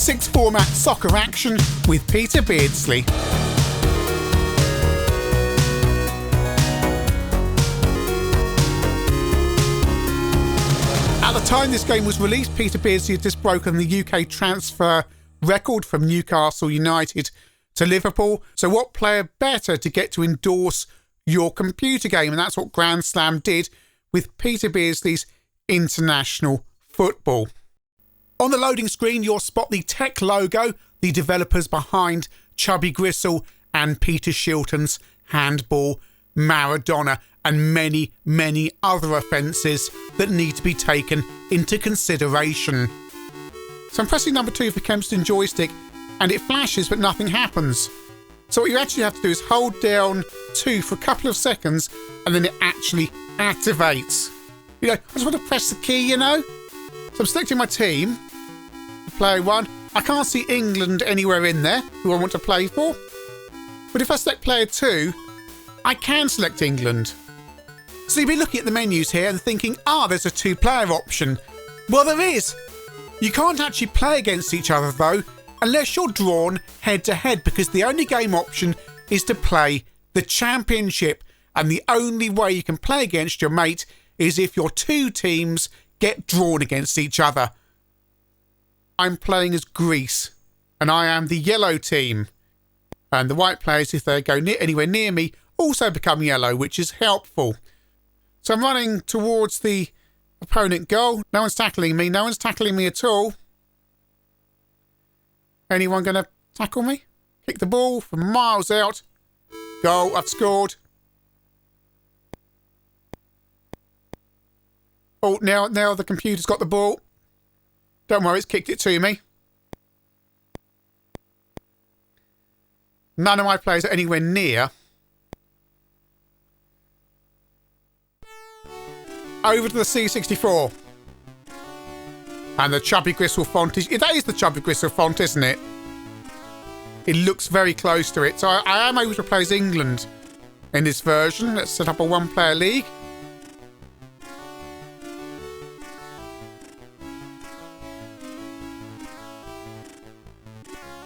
MSX format soccer action with Peter Beardsley. At the time this game was released, Peter Beardsley had just broken the UK transfer record from Newcastle United to Liverpool. So what player better to get to endorse your computer game? And that's what Grandslam did with Peter Beardsley's International Football. On the loading screen, you'll spot the Teque logo, the developers behind Chubby Gristle and Peter Shilton's Handball Maradona, and many, many other offences that need to be taken into consideration. So I'm pressing number 2 for Kempston joystick and it flashes but nothing happens. So what you actually have to do is hold down 2 for a couple of seconds and then it actually activates. You know, I just want to press the key, you know. So I'm selecting my team, player 1. I can't see England anywhere in there, who I want to play for. But if I select player 2, I can select England. So you'll be looking at the menus here and thinking, there's a 2-player option. Well, there is. You can't actually play against each other though, unless you're drawn head to head, because the only game option is to play the championship. And the only way you can play against your mate is if your 2 teams get drawn against each other. I'm playing as Greece, and I am the yellow team. And the white players, if they go anywhere near me, also become yellow, which is helpful. So I'm running towards the opponent goal. No one's tackling me. No one's tackling me at all. Anyone going to tackle me? Kick the ball from miles out. Goal. I've scored. Oh, now the computer's got the ball. Don't worry, it's kicked it to me. None of my players are anywhere near. Over to the C64. And the Chubby Gristle font is... That is the Chubby Gristle font, isn't it? It looks very close to it. So I am able to play as England in this version. Let's set up a 1-player league.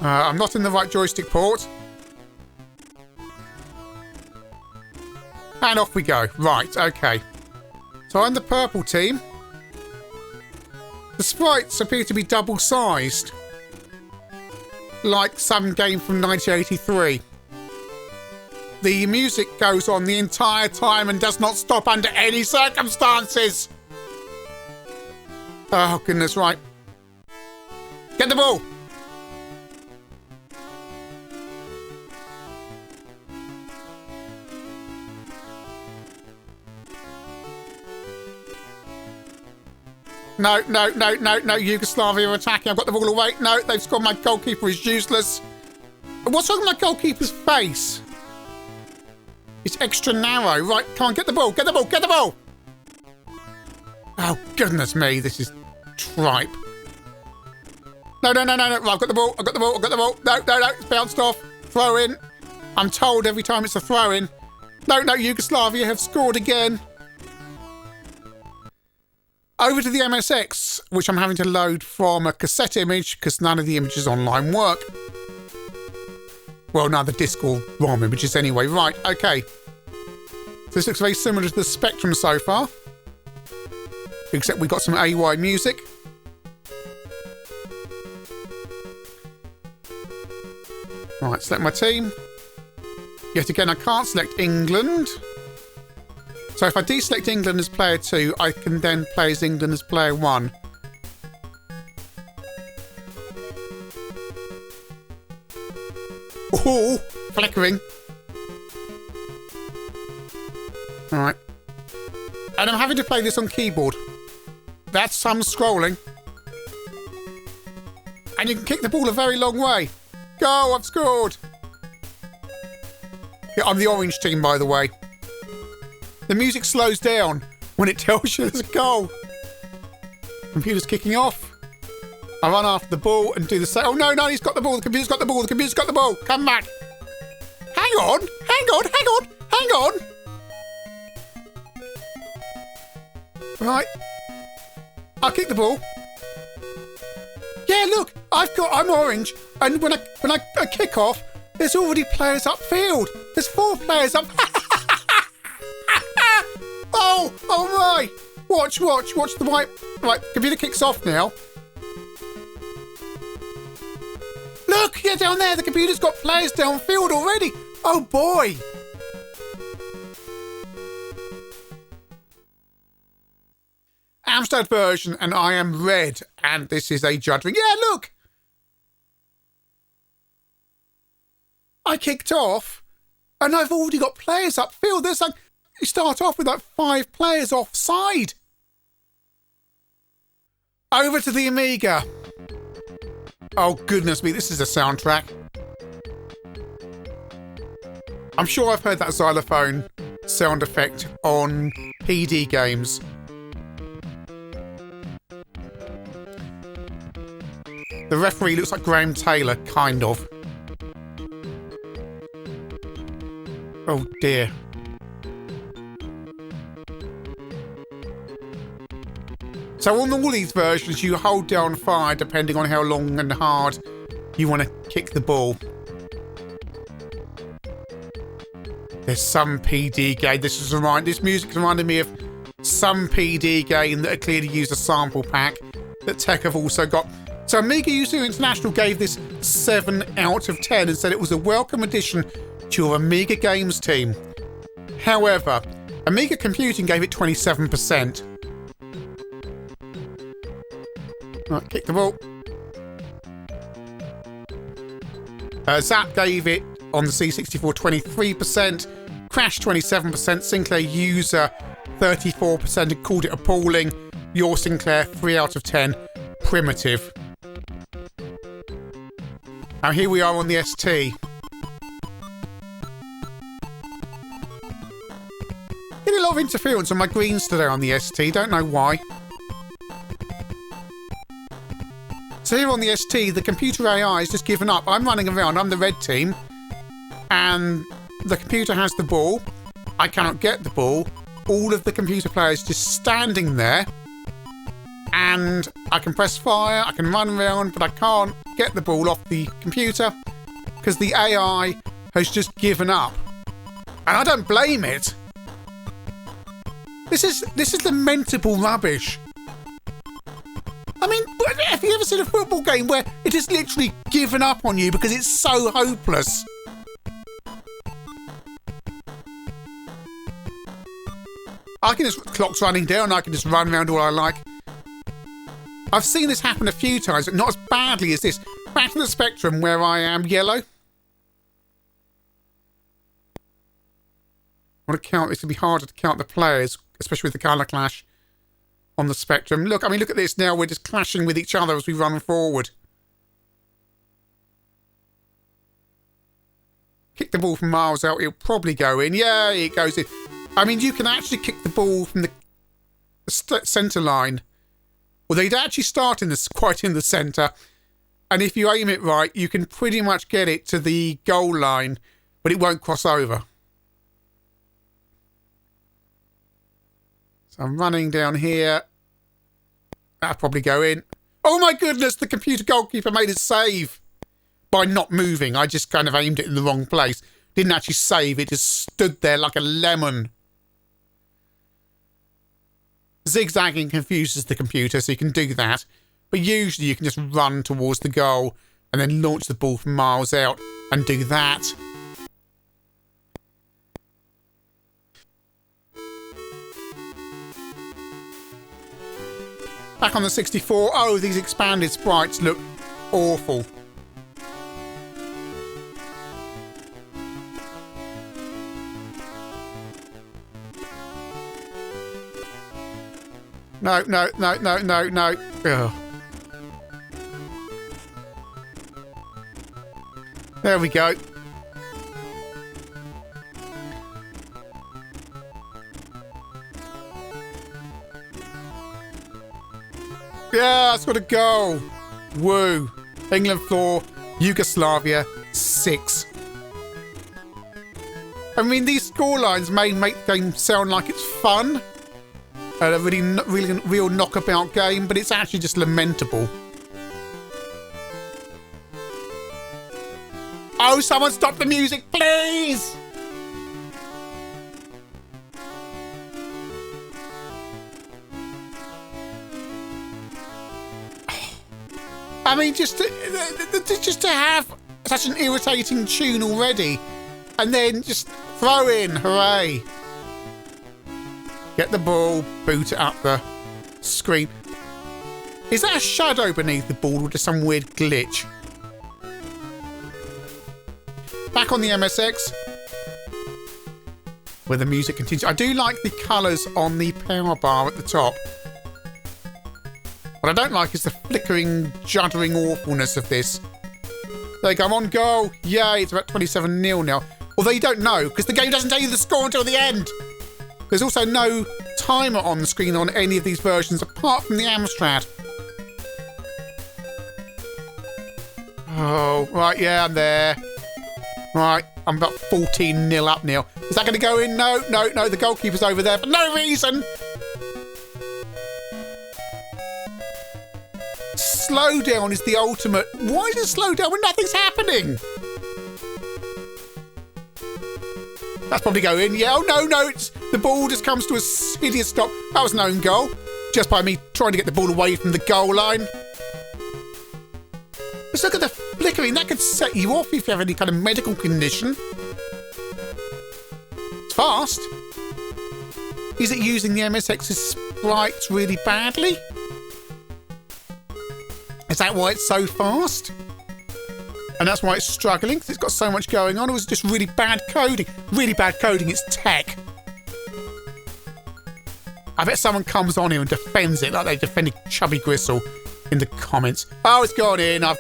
I'm not in the right joystick port. And off we go. Right, okay. So I'm the purple team. The sprites appear to be double-sized. Like some game from 1983. The music goes on the entire time and does not stop under any circumstances. Oh, goodness, right. Get the ball. No, Yugoslavia are attacking. I've got the ball away. No, they've scored. My goalkeeper is useless. What's wrong with my goalkeeper's face? It's extra narrow. Right, come on, get the ball. Get the ball. Get the ball. Oh, goodness me. This is tripe. No. Right, I've got the ball. I've got the ball. No. It's bounced off. Throw in. I'm told every time it's a throw in. No, Yugoslavia have scored again. Over to the MSX, which I'm having to load from a cassette image because none of the images online work. Well, none of the disc or ROM images anyway. Right, okay. So this looks very similar to the Spectrum so far. Except we've got some AY music. Right, select my team. Yet again, I can't select England. So if I deselect England as player 2, I can then play as England as player 1. Oh, flickering. Alright. And I'm having to play this on keyboard. That's some scrolling. And you can kick the ball a very long way. Go, I've scored. Yeah, I'm the orange team, by the way. The music slows down when it tells you there's a goal. Computer's kicking off. I run after the ball and do the same. Oh, no, he's got the ball. The computer's got the ball. The computer's got the ball. Come back. Hang on. Right. I'll kick the ball. Yeah, look, I'm orange, and when I kick off, there's already players upfield. There's 4 players up. Oh my! Watch the white. Right, computer kicks off now. Look, yeah, down there, the computer's got players downfield already. Oh boy! Amstrad version, and I am red, and this is a judging. Yeah, look! I kicked off, and I've already got players upfield. There's like, you start off with like 5 players offside. Over to the Amiga. Oh, goodness me, this is a soundtrack. I'm sure I've heard that xylophone sound effect on PD games. The referee looks like Graham Taylor, kind of. Oh dear. So on all these versions, you hold down fire depending on how long and hard you want to kick the ball. There's some PD game. This music reminded me of some PD game that had clearly used a sample pack that Teque have also got. So Amiga User International gave this 7 out of 10 and said it was a welcome addition to your Amiga games team. However, Amiga Computing gave it 27%. Right, kick the ball. Zap gave it on the C64 23%, Crash 27%, Sinclair User 34% and called it appalling. Your Sinclair 3 out of 10, primitive. Now here we are on the ST. Getting a lot of interference on my greens today on the ST, don't know why. So here on the ST, the computer AI has just given up. I'm running around, I'm the red team, and the computer has the ball. I cannot get the ball. All of the computer players just standing there, and I can press fire, I can run around, but I can't get the ball off the computer because the AI has just given up. And I don't blame it. This is lamentable rubbish. I mean, have you ever seen a football game where it has literally given up on you because it's so hopeless? I can just, clock's running down, I can just run around all I like. I've seen this happen a few times, but not as badly as this. Back to the Spectrum where I am yellow. I want to count, this would be harder to count the players, especially with the colour clash on the Spectrum. Look, I mean, look at this now. We're just clashing with each other as we run forward. Kick the ball from miles out. It'll probably go in. Yeah, it goes in. I mean, you can actually kick the ball from the centre line. Well, they'd actually start quite in the centre. And if you aim it right, you can pretty much get it to the goal line, but it won't cross over. So I'm running down here. That'll probably go in. Oh my goodness, the computer goalkeeper made a save by not moving. I just kind of aimed it in the wrong place. Didn't actually save, it just stood there like a lemon. Zigzagging confuses the computer, so you can do that. But usually you can just run towards the goal and then launch the ball from miles out and do that. Back on the 64, oh, these expanded sprites look awful. No, no, no, no, no, no. Ugh. There we go. Yeah, it's got a goal. Woo. England 4, Yugoslavia 6. I mean, these scorelines may make the game sound like it's fun. A really real knockabout game, but it's actually just lamentable. No, someone stop the music, please! I mean, just to have such an irritating tune already, and then just throw in, hooray. Get the ball, boot it up the screen. Is that a shadow beneath the ball or just some weird glitch? Back on the MSX, where the music continues. I do like the colours on the power bar at the top. What I don't like is the flickering, juddering awfulness of this. There you go, I'm on goal. Yay, it's about 27-0 now. Although you don't know, because the game doesn't tell you the score until the end. There's also no timer on the screen on any of these versions, apart from the Amstrad. Oh, right, yeah, I'm there. Right, I'm about 14-0 up now. Is that going to go in? No, the goalkeeper's over there for no reason. Slowdown is the ultimate. Why is it slow down when nothing's happening? That's probably go in. Yeah, oh no, it's the ball just comes to a hideous stop. That was an own goal. Just by me trying to get the ball away from the goal line. Just look at the flickering. That could set you off if you have any kind of medical condition. It's fast. Is it using the MSX's sprites really badly? Is that why it's so fast? And that's why it's struggling, because it's got so much going on? Or is it just really bad coding? Really bad coding, it's tech. I bet someone comes on here and defends it like they defended Chubby Gristle in the comments. Oh, it's gone in. I've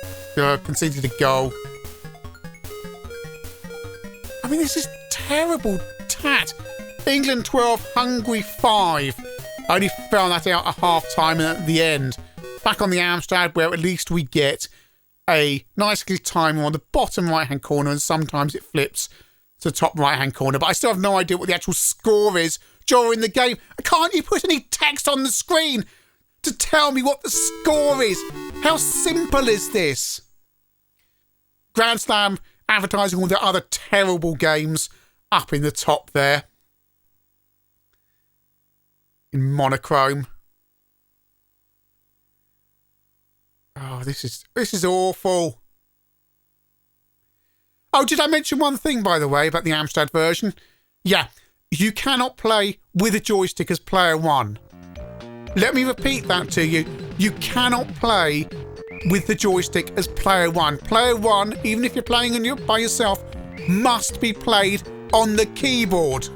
conceded a goal. I mean, this is terrible tat. England 12, Hungary 5. I only found that out at half-time and at the end. Back on the Amstrad, where at least we get a nice little timer on the bottom right-hand corner, and sometimes it flips to the top right-hand corner. But I still have no idea what the actual score is during the game. Can't you put any text on the screen to tell me what the score is? How simple is this? Grandslam advertising all the other terrible games up in the top there. In monochrome. Oh, this is awful. Oh, did I mention one thing, by the way, about the Amstrad version? Yeah, you cannot play with a joystick as player one. Let me repeat that to you. You cannot play with the joystick as player one. Player one, even if you're playing by yourself, must be played on the keyboard.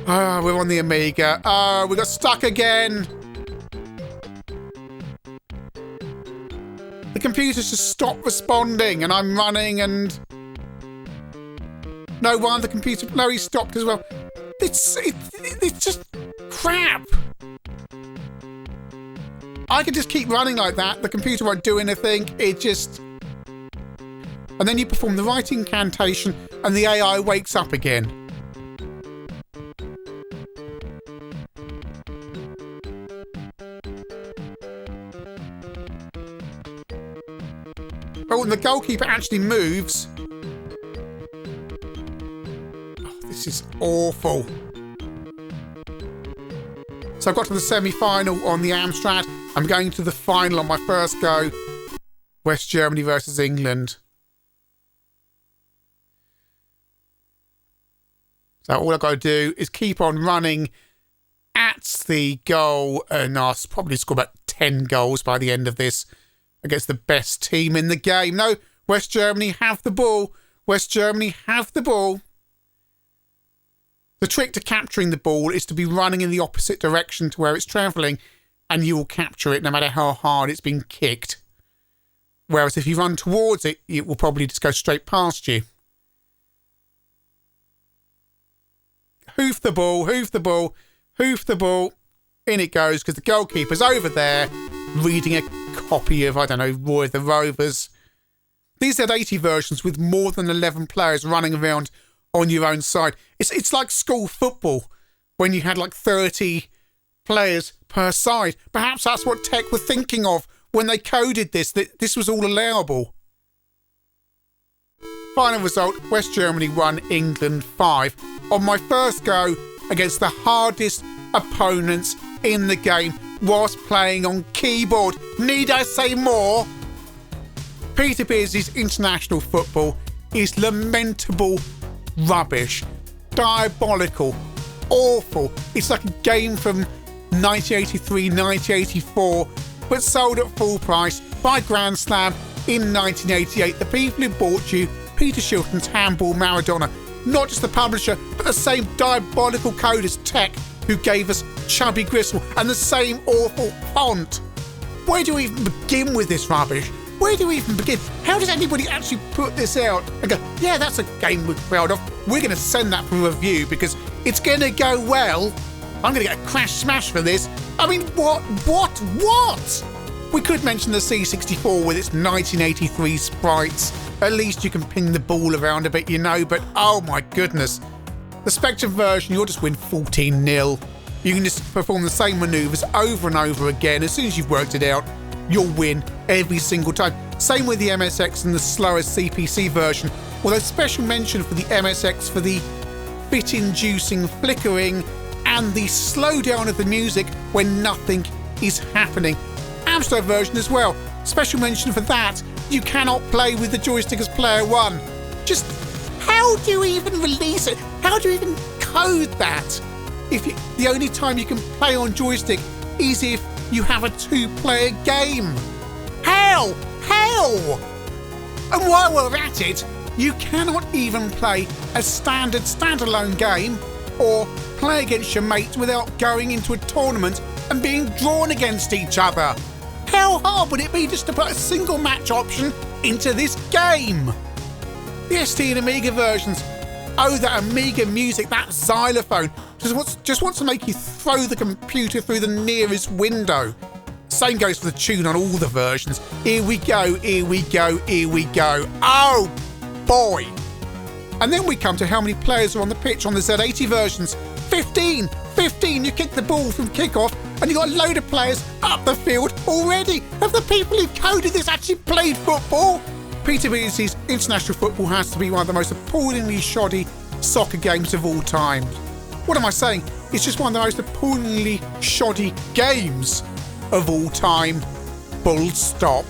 Ah, we're on the Amiga. Ah, we got stuck again. The computer's just stopped responding and I'm running and... No, one of the computer... No, he stopped as well. It's just crap. I can just keep running like that. The computer won't do anything. It just... And then you perform the right incantation and the AI wakes up again. Oh, and the goalkeeper actually moves. Oh, this is awful. So I got to the semi-final on the Amstrad. I'm going to the final on my first go. West Germany versus England. So all I've got to do is keep on running at the goal, and I'll probably score about 10 goals by the end of this against the best team in the game. No, West Germany have the ball. West Germany have the ball. The trick to capturing the ball is to be running in the opposite direction to where it's travelling, and you will capture it no matter how hard it's been kicked. Whereas if you run towards it, it will probably just go straight past you. Hoof the ball, hoof the ball, hoof the ball. In it goes, because the goalkeeper's over there reading a copy of, I don't know, Roy of the Rovers. These had 80 versions with more than 11 players running around on your own side. It's like school football when you had like 30 players per side. Perhaps that's what Teque were thinking of when they coded this, that this was all allowable. Final result, West Germany 1, England 5. On my first go against the hardest opponents in the game whilst playing on keyboard. Need I say more? Peter Beardsley's international football is lamentable rubbish, diabolical, awful. It's like a game from 1983, 1984, but sold at full price by Grandslam in 1988. The people who bought you Peter Shilton's Handball Maradona, not just the publisher, but the same diabolical code as Teque, who gave us Chubby Gristle, and the same awful font. Where do we even begin with this rubbish? Where do we even begin? How does anybody actually put this out and go, yeah, that's a game we're proud of. We're going to send that for review because it's going to go well. I'm going to get a crash smash for this. I mean, what? We could mention the C64 with its 1983 sprites. At least you can ping the ball around a bit, you know, but oh my goodness. The Spectrum version, you'll just win 14-0. You can just perform the same manoeuvres over and over again. As soon as you've worked it out, you'll win every single time. Same with the MSX and the slower CPC version, although special mention for the MSX for the bit-inducing flickering and the slowdown of the music when nothing is happening. Amstrad version as well. Special mention for that. You cannot play with the joystick as player one. Just how do you even release it? How do you even code that? The only time you can play on joystick is if you have a two-player game. How? And while we're at it, you cannot even play a standard standalone game or play against your mates without going into a tournament and being drawn against each other. How hard would it be just to put a single match option into this game? The ST and Amiga versions. Oh, that Amiga music, that xylophone, just wants to make you throw the computer through the nearest window. Same goes for the tune on all the versions. Here we go. Oh, boy. And then we come to how many players are on the pitch on the Z80 versions. 15! You kick the ball from kickoff and you've got a load of players up the field already. Have the people who coded this actually played football? Peter Beardsley's international football has to be one of the most appallingly shoddy soccer games of all time. What am I saying? It's just one of the most appallingly shoddy games of all time. Full stop.